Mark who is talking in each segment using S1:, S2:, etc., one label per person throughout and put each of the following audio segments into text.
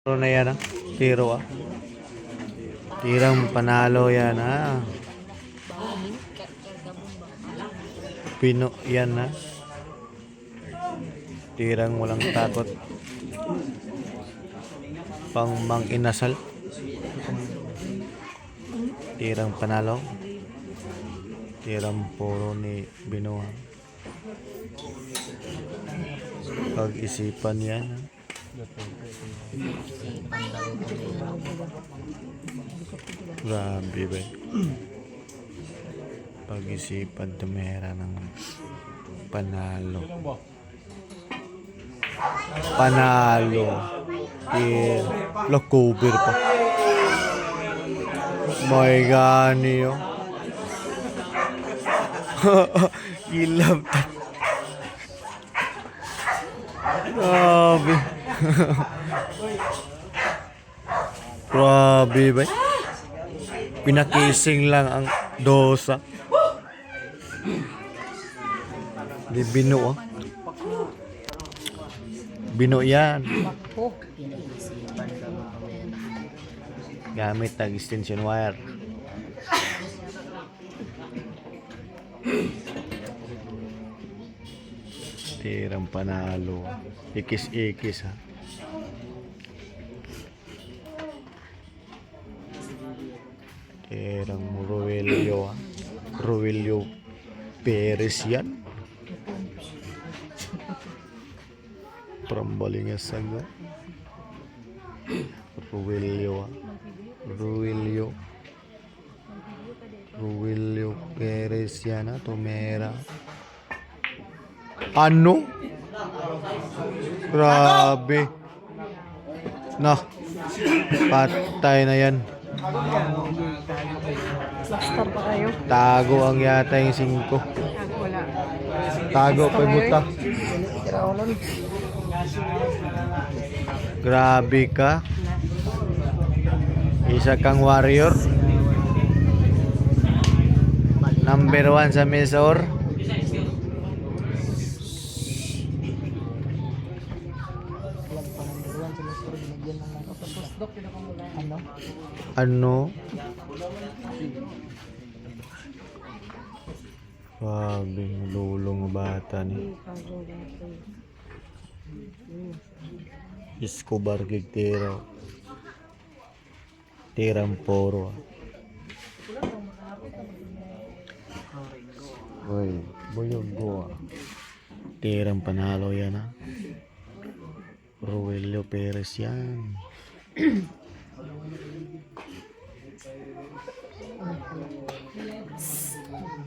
S1: Tiro na yan Tiro Tirang panalo yan Pino yan Tirang walang takot. Pang mang inasal. Tirang panalo. Tirang puro ni Binoa. Pag-isipan yan Grabe ba? Pag-isipan tumera ng panalo. Locover pa. My gani yo. Kilap. Grabe. Grabe ba? Pinakising lang ang dosa. Di Bino Bino yan. Gamit ng extension wire. Tirang panalo. Ikis-ikis Tirang Roelio Perez yan. Prambalingas saga. Roelio Perez yan Tumera. Ano? Grabe. Patay na yan.
S2: Basta pa kayo.
S1: Tago ang yata yung 5.
S2: Wala.
S1: Tago pa buta. Grabe ka. Isa kang warrior. Number 1 sa Mesor. Ano? Grabe, lulong bata ni Escobar Gigtero. Tirang poro. Oy, boyog go. Tirang panalo yan Roelio Perez yan.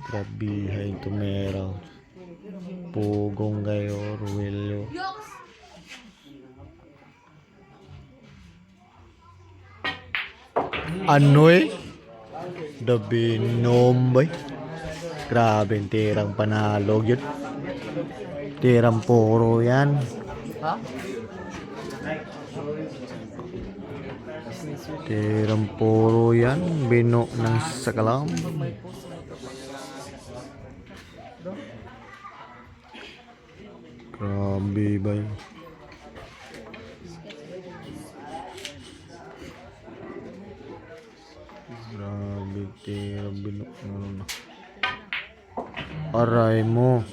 S1: Grabihay tumera. Pugong kayo Roelio. Anoy Dabi nombay. Grabe tirang panalo yun. Tirang poro yan. Tirang poro yan. Bino ng Sakalam. Grabe ba yun? Grabe tirang bino. Aray mo.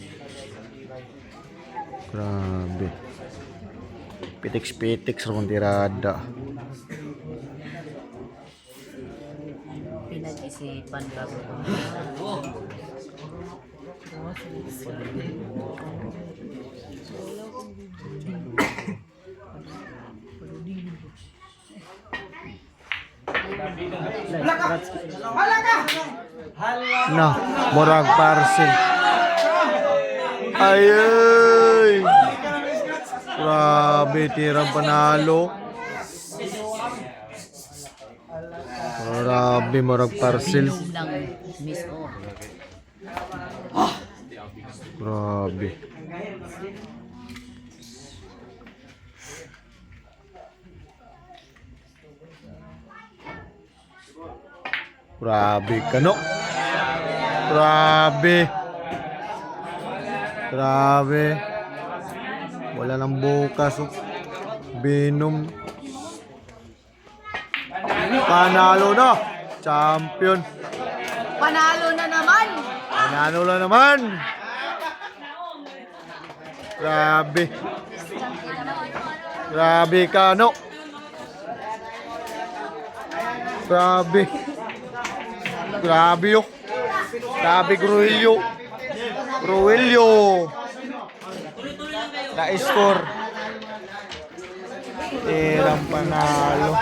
S1: Grabe. Pitix-pitix ron tirada.
S2: Pinag-isipan ka ba?
S1: Murag parcel. Ay. Grabe tirang panalo. Grabe murag parcel. Grabe. Grabe kano. Grabe. Wala nang bukas. Binom. panalo na. Champion.
S2: Panalo na naman!
S1: Panalo na naman. Grabe. Grabe ka, no? Grabe. Grabe, yo. Grabe, Gruelio. Gruelio. Na-score. Tirang panalo.